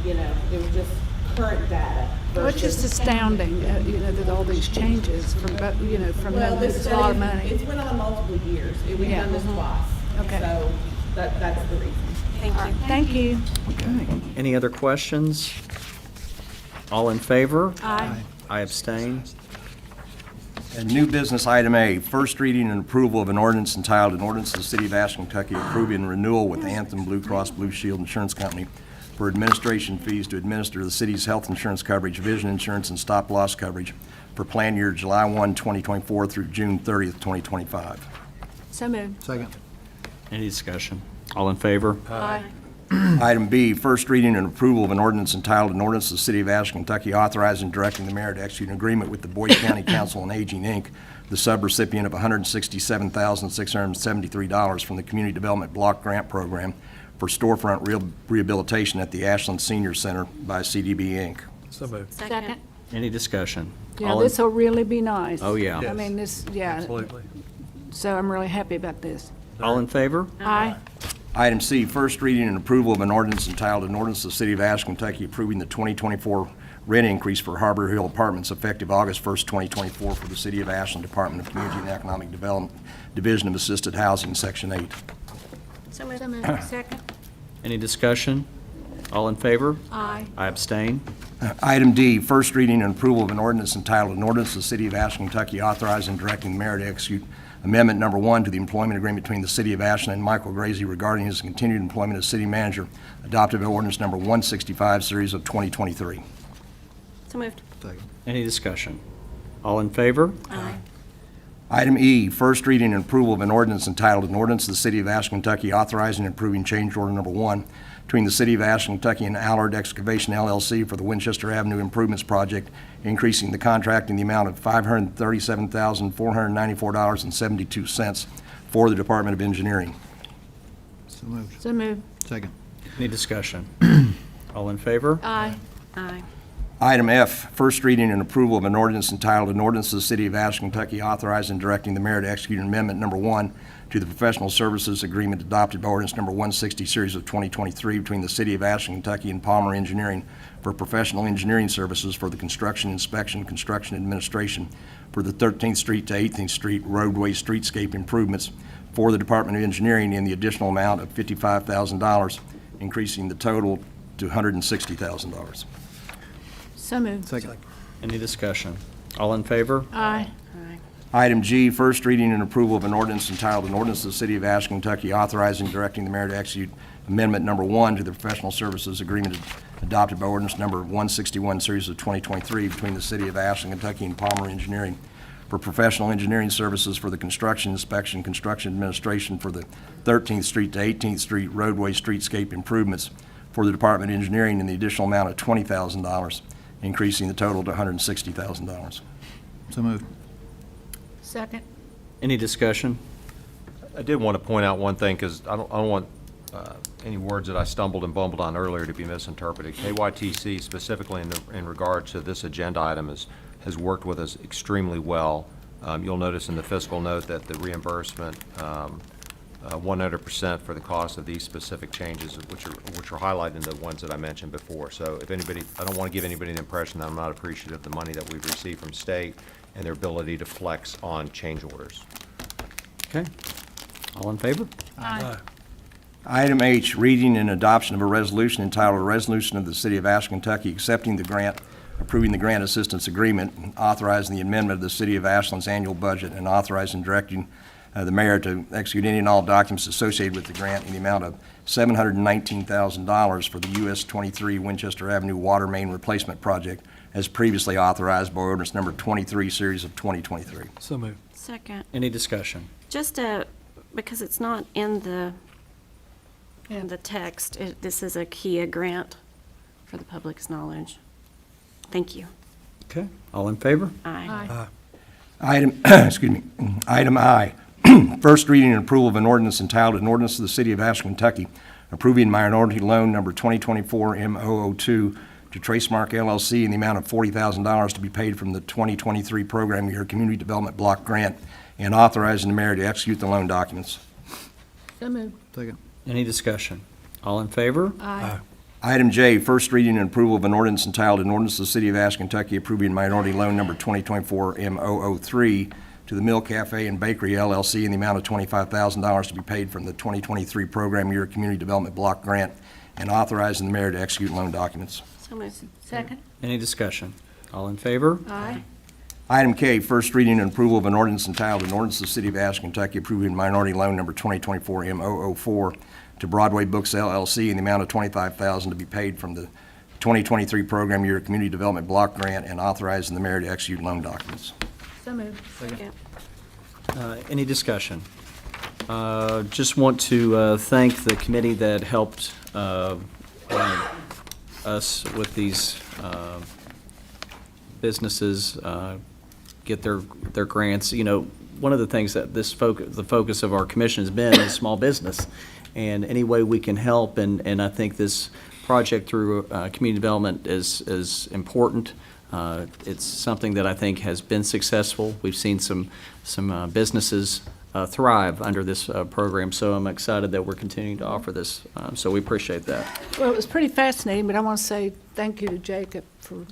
it was just current data. Well, it's just versus- astounding, that all these changes from, from Well, them, this it's a lot of study, money. it's went on multiple years. We've Yeah. done this twice. Okay. So that's the reason. Thank you. Thank you. okay. Any other questions? All in favor? Aye. I abstain. And new business item A, first reading and approval of an ordinance entitled, "An Ordinance of the City of Ashland, Kentucky approving renewal with Anthem Blue Cross Blue Shield Insurance Company for administration fees to administer the city's health insurance coverage, vision insurance, and stop-loss coverage for plan year July 1, 2024 through June 30th, 2025. So moved. Second. Any discussion? All in favor? Aye. Item B, first reading and approval of an ordinance entitled, "An Ordinance of the City of Ashland, Kentucky authorizing and directing the mayor to execute an agreement with the Boyd County Council on Aging, Inc., the subrecipient of $167,673 from the Community Development Block Grant Program for storefront rehabilitation at the Ashland Senior Center by CDB, Inc." So moved. Second. Any discussion? Yeah, All in- this'll really be nice. Oh, yeah. I mean, this, yeah, Absolutely. so I'm really happy about this. All in favor? Aye. Item C, first reading and approval of an ordinance entitled, "An Ordinance of the City of Ashland, Kentucky approving the 2024 rent increase for Harbor Hill Apartments effective August 1st, 2024 for the City of Ashland Department of Community and Economic Development, Division of Assisted Housing, Section 8. So moved. So moved. Second. Any discussion? All in favor? Aye. I abstain. Item D, first reading and approval of an ordinance entitled, "An Ordinance of the City of Ashland, Kentucky authorizing and directing the mayor to execute Amendment Number 1 to the employment agreement between the City of Ashland and Michael Gracie regarding his continued employment as city manager, adopted by ordinance number 165, series of 2023. So moved. Second. Any discussion? All in favor? Aye. Item E, first reading and approval of an ordinance entitled, "An Ordinance of the City of Ashland, Kentucky authorizing and approving change order number 1 between the City of Ashland, Kentucky and Allard Excavation LLC for the Winchester Avenue Improvements Project, increasing the contract in the amount of $537,494.72 for the Department of Engineering." So moved. So moved. Second. Any discussion? All in favor? Aye. Aye. Item F, first reading and approval of an ordinance entitled, "An Ordinance of the City of Ashland, Kentucky authorizing and directing the mayor to execute Amendment Number 1 to the Professional Services Agreement adopted by ordinance number 160, series of 2023 between the City of Ashland, Kentucky and Palmer Engineering for professional engineering services for the construction, inspection, construction administration for the 13th Street to 18th Street roadway streetscape improvements for the Department of Engineering in the additional amount of $55,000, increasing the total to $160,000. So moved. Second. Any discussion? All in favor? Aye. Item G, first reading and approval of an ordinance entitled, an ordinance of the City of Ashland, Kentucky authorizing and directing the mayor to execute Amendment Number 1 to the professional services agreement adopted by ordinance number 161, series of 2023, between the City of Ashland, Kentucky and Palmer Engineering for professional engineering services for the construction, inspection, construction administration for the 13th Street to 18th Street roadway streetscape improvements for the Department of Engineering in the additional amount of $20,000, increasing the total to $160,000. So moved. Second. Any discussion? I did want to point out one thing, because I don't want any words that I stumbled and bumbled on earlier to be misinterpreted. KYTC, specifically in regard to this agenda item, has worked with us extremely well. You'll notice in the fiscal note that the reimbursement, 100% for the cost of these specific changes, which are highlighted in the ones that I mentioned before. So if anybody, I don't want to give anybody the impression that I'm not appreciative of the money that we've received from state and their ability to flex on change orders. Okay. All in favor? Aye. Item H, reading and adoption of a resolution entitled, a resolution of the City of Ashland, Kentucky accepting the grant, approving the grant assistance agreement, and authorizing the amendment of the City of Ashland's annual budget, and authorizing and directing the mayor to execute any and all documents associated with the grant in the amount of $719,000 for the US 23 Winchester Avenue Water Main Replacement Project, as previously authorized by ordinance number 23, series of 2023. So moved. Second. Any discussion? Just because it's not in the text, this is a KIA grant for the public's knowledge. Thank you. Okay. All in favor? Aye. Item, Item I, first reading and approval of an ordinance entitled, an ordinance of the City of Ashland, Kentucky, approving minority loan number 2024 M002 to Tracemark LLC in the amount of $40,000 to be paid from the 2023 program year Community Development Block Grant, and authorizing the mayor to execute the loan documents. So moved. Second. Any discussion? All in favor? Aye. Item J, first reading and approval of an ordinance entitled, an ordinance of the City of Ashland, Kentucky approving minority loan number 2024 M003 to the Mill Cafe and Bakery LLC in the amount of $25,000 to be paid from the 2023 program year Community Development Block Grant, and authorizing the mayor to execute loan documents. So moved. Second. Any discussion? All in favor? Aye. Item K, first reading and approval of an ordinance entitled, an ordinance of the City of Ashland, Kentucky approving minority loan number 2024 M004 to Broadway Books LLC in the amount of $25,000 to be paid from the 2023 program year Community Development Block Grant, and authorizing the mayor to execute loan documents. So moved. Second. Any discussion? Just want to thank the committee that helped us with these businesses get their grants. You know, one of the things that the focus of our commission has been is small business, and any way we can help, and I think this project through community development is important. It's something that I think has been successful. We've seen some businesses thrive under this program, so I'm excited that we're continuing to offer this. So we appreciate that. Well, it was pretty fascinating, but I want to say thank you to Jacob for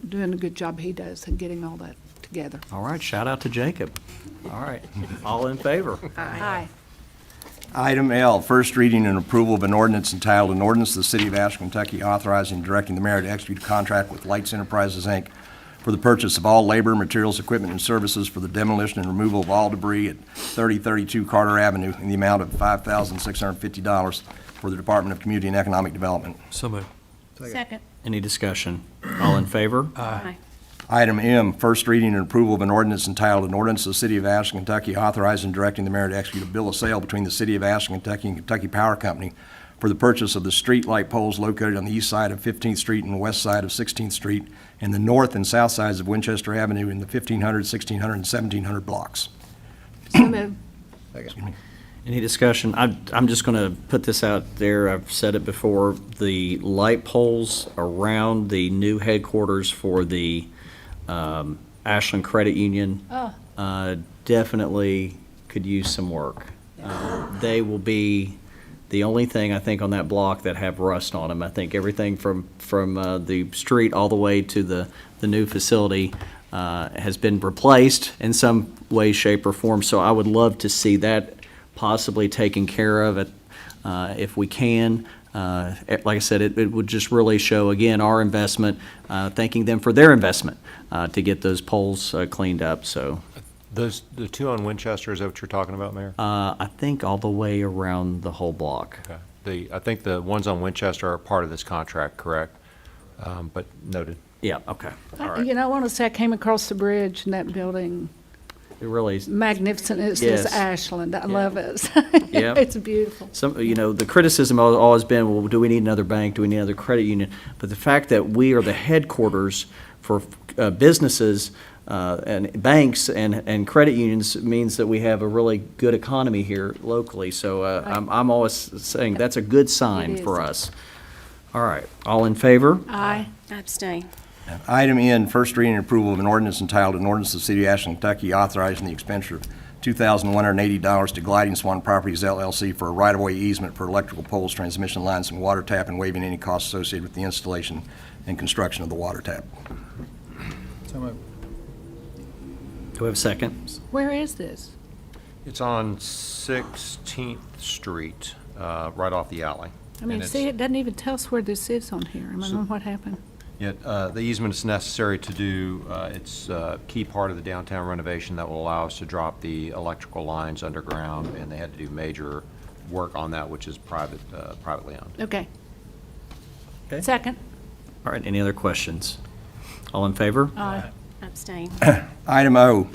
doing a good job he does and getting all that together. All right, shout out to Jacob. All right, all in favor? Aye. Item L, first reading and approval of an ordinance entitled, an ordinance of the City of Ashland, Kentucky authorizing and directing the mayor to execute a contract with Lights Enterprises, Inc. for the purchase of all labor, materials, equipment, and services for the demolition and removal of all debris at 3032 Carter Avenue in the amount of $5,650 for the Department of Community and Economic Development. So moved. Second. Any discussion? All in favor? Aye. Item M, first reading and approval of an ordinance entitled, an ordinance of the City of Ashland, Kentucky authorizing and directing the mayor to execute a bill of sale between the City of Ashland, Kentucky and Kentucky Power Company for the purchase of the street light poles located on the east side of 15th Street and the west side of 16th Street, and the north and south sides of Winchester Avenue in the 1500, 1600, and 1700 blocks. So moved. Any discussion? I'm just going to put this out there. I've said it before. The light poles around the new headquarters for the Ashland Credit Union definitely could use some work. They will be the only thing, I think, on that block that have rust on them. I think everything from the street all the way to the new facility has been replaced in some way, shape, or form. So I would love to see that possibly taken care of if we can. like I said, it would just really show, again, our investment, thanking them for their investment to get those poles cleaned up, so. The two on Winchester, is that what you're talking about, Mayor? I think all the way around the whole block. Okay. I think the ones on Winchester are part of this contract, correct? But noted. Yeah, okay, all right. You know, I want to say I came across the bridge and that building, It really is. magnificent. It says Yes. Ashland. I love it. Yeah. It's beautiful. Some, the criticism has always been, well, do we need another bank? Do we need another credit union? But the fact that we are the headquarters for businesses and banks and credit unions means that we have a really good economy here locally. So I'm always saying that's a good sign It is. for us. All right, all in favor? Aye. Abstain. Item N, first reading and approval of an ordinance entitled, an ordinance of the City of Ashland, Kentucky authorizing the expenditure of $2,180 to Gliding Swan Properties LLC for a right-of-way easement for electrical poles, transmission lines, and water tap, and waiving any costs associated with the installation and construction of the water tap. So moved. Do we have a second? Where is this? It's on 16th Street, right off the alley. I mean, And see, it doesn't even tell us where this is on here. I don't know what happened. Yet, the easement is necessary to do, it's a key part of the downtown renovation that will allow us to drop the electrical lines underground, and they had to do major work on that, which is privately owned. Okay. Okay. Second. All right, any other questions? All in favor? Aye. Abstain. Item O,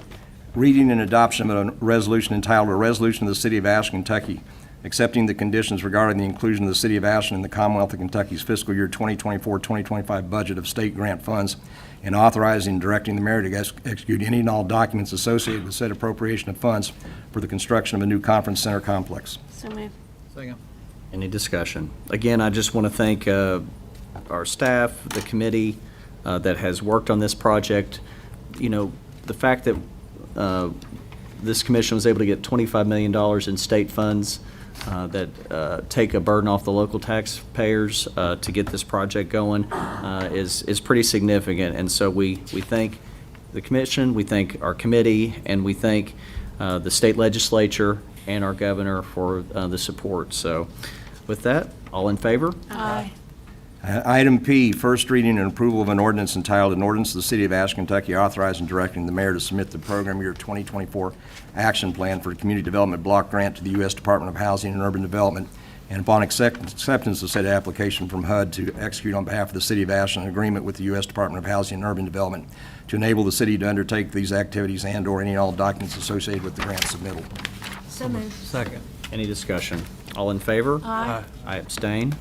reading and adoption of a resolution entitled, a resolution of the City of Ashland, Kentucky, accepting the conditions regarding the inclusion of the City of Ashland in the Commonwealth of Kentucky's fiscal year 2024-2025 budget of state grant funds, and authorizing and directing the mayor to execute any and all documents associated with said appropriation of funds for the construction of a new conference center complex. So moved. Second. Any discussion? Again, I just want to thank our staff, the committee that has worked on this project. The fact that this commission was able to get $25 million in state funds that take a burden off the local taxpayers to get this project going is pretty significant. And so we thank the commission, we thank our committee, and we thank the state legislature and our governor for the support. So with that, all in favor? Aye. Item P, first reading and approval of an ordinance entitled, an ordinance of the City of Ashland, Kentucky authorizing and directing the mayor to submit the program year 2024 action plan for a community development block grant to the U.S. Department of Housing and Urban Development, and upon acceptance of said application from HUD, to execute on behalf of the City of Ashland an agreement with the U.S. Department of Housing and Urban Development to enable the city to undertake these activities and/or any and all documents associated with the grant submittal. So moved. Second. Any discussion? All in favor? Aye. I abstain.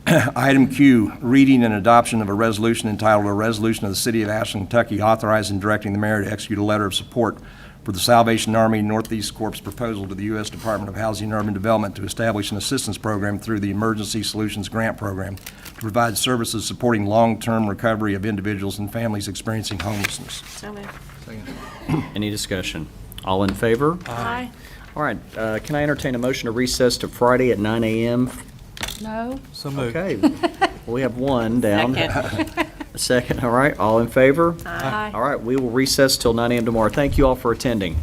Item Q, reading and adoption of a resolution entitled, a resolution of the City of Ashland, Kentucky authorizing and directing the mayor to execute a letter of support for the Salvation Army Northeast Corps' proposal to the U.S. Department of Housing and Urban Development to establish an assistance program through the Emergency Solutions Grant Program to provide services supporting long-term recovery of individuals and families experiencing homelessness. So moved. Any discussion? All in favor? Aye. All right, can I entertain a motion to recess to Friday at 9 a.m.? No? So moved. Okay, we have one down. Second. A second, all right, all in favor? Aye. All right, we will recess till 9 a.m. tomorrow. Thank you all for attending.